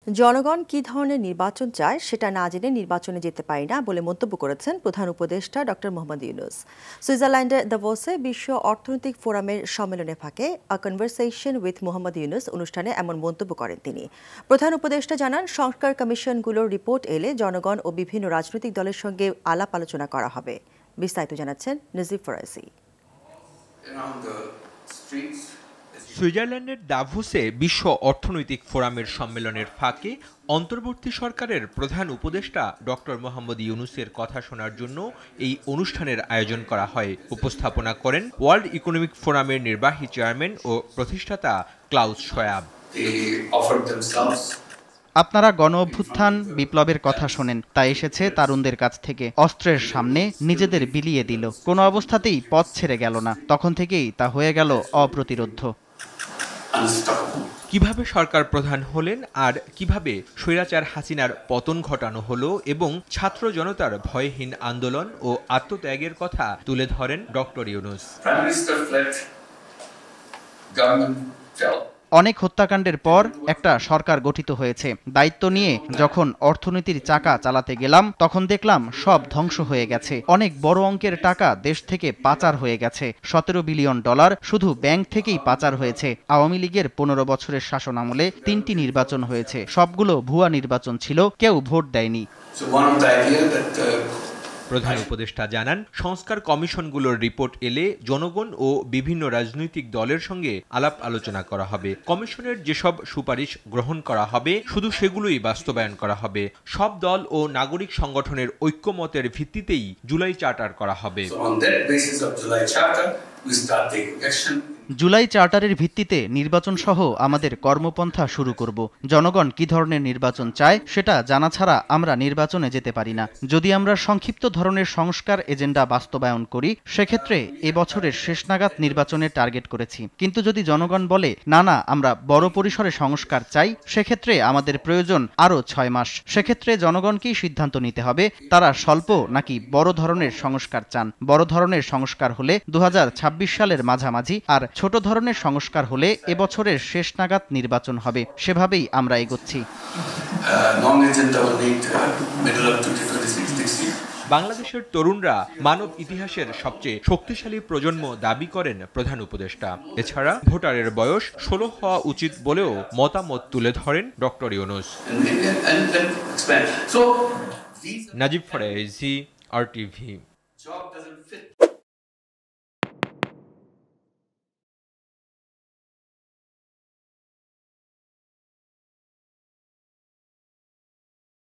জনগণ কি ধরনের নির্বাচন চায় সেটা না জেনে নির্বাচনে যেতে পারি না বলে মন্তব্য করেছেন প্রধান উপদেষ্টা ডক্টর মোহাম্মদ ইউনূস। সুইজারল্যান্ডের দাভোসে বিশ্ব অর্থনৈতিক ফোরামের সম্মেলনে ফাঁকে আ কনভারসেশন উইথ মোহাম্মদ ইউনূস অনুষ্ঠানে এমন মন্তব্য করেন তিনি। প্রধান উপদেষ্টা জানান, সংস্কার কমিশনগুলোর রিপোর্ট এলে জনগণ ও বিভিন্ন রাজনৈতিক দলের সঙ্গে আলাপ আলোচনা করা হবে। বিস্তারিত জানাচ্ছেন নজিব ফরাজি। সুইজারল্যান্ডের দাভোসে বিশ্ব অর্থনৈতিক ফোরামের সম্মেলনের ফাঁকে অন্তর্বর্তী সরকারের প্রধান উপদেষ্টা ডক্টর মোহাম্মদ ইউনূসের কথা শোনার জন্য এই অনুষ্ঠানের আয়োজন করা হয়। উপস্থাপনা করেন ওয়ার্ল্ড ইকোনমিক ফোরামের নির্বাহী চেয়ারম্যান ও প্রতিষ্ঠাতা ক্লাউস শোয়াব। আপনারা গণ অভ্যুত্থান বিপ্লবের কথা শোনেন, তা এসেছে তারুণদের কাছ থেকে, অস্ত্রের সামনে নিজেদের বিলিয়ে দিল, কোনো অবস্থাতেই পথ ছেড়ে গেল না, তখন থেকেই তা হয়ে গেল অপ্রতিরোধ্য। কিভাবে সরকার প্রধান হলেন আর কিভাবে স্বৈরাচার হাসিনার পতন ঘটানো হলো এবং ছাত্র জনতার ভয়হীন আন্দোলন ও আত্মত্যাগের কথা তুলে ধরেন ডক্টর ইউনূস। অনেক হত্যাকাণ্ডের পর একটা সরকার গঠিত হয়েছে। দায়িত্ব নিয়ে যখন অর্থনীতির চাকা চালাতে গেলাম তখন দেখলাম সব ধ্বংস হয়ে গেছে। অনেক বড় অঙ্কের টাকা দেশ থেকে পাচার হয়ে গেছে। $17 বিলিয়ন শুধু ব্যাংক থেকেই পাচার হয়েছে। আওয়ামী লীগের 15 বছরের শাসনামলে 3টি নির্বাচন হয়েছে, সবগুলো ভুয়া নির্বাচন ছিল, কেউ ভোট দেয়নি। প্রধান উপদেষ্টা জানান, সংস্কার কমিশনগুলোর রিপোর্ট এলে জনগণ ও বিভিন্ন রাজনৈতিক দলের সঙ্গে আলাপ আলোচনা করা হবে। কমিশনের যেসব সুপারিশ গ্রহণ করা হবে শুধু সেগুলোই বাস্তবায়ন করা হবে। সব দল ও নাগরিক সংগঠনের ঐক্যমতের ভিত্তিতেই জুলাই চার্টার করা হবে। জুলাই চার্টারের ভিত্তিতে নির্বাচন সহ আমাদের কর্মপন্থা শুরু করব। জনগণ কি ধরনের নির্বাচন চায় সেটা জানা ছাড়া আমরা নির্বাচনে যেতে পারি না। যদি আমরা সংক্ষিপ্ত ধরনের সংস্কার এজেন্ডা বাস্তবায়ন করি সেক্ষেত্রে এবছরের শেষ নাগাদ নির্বাচনের টার্গেট করেছি। কিন্তু যদি জনগণ বলে না না আমরা বড় পরিসরে সংস্কার চাই, সেক্ষেত্রে আমাদের প্রয়োজন আরও 6 মাস। সেক্ষেত্রে জনগণকেই সিদ্ধান্ত নিতে হবে তারা স্বল্প নাকি বড় ধরনের সংস্কার চান। বড় ধরনের সংস্কার হলে 2026 সালের মাঝামাঝি, আর ছোট ধরনের সংস্কার হলে এবছরের শেষ নাগাদ নির্বাচন হবে। সেভাবেই আমরা এগোচ্ছি। বাংলাদেশের তরুণরা মানব ইতিহাসের সবচেয়ে শক্তিশালী প্রজন্ম দাবি করেন প্রধান উপদেষ্টা। এছাড়া ভোটারের বয়স 16 হওয়া উচিত বলেও মতামত তুলে ধরেন ডক্টর ইউনূস। নাজিব ফরাজি, RTV।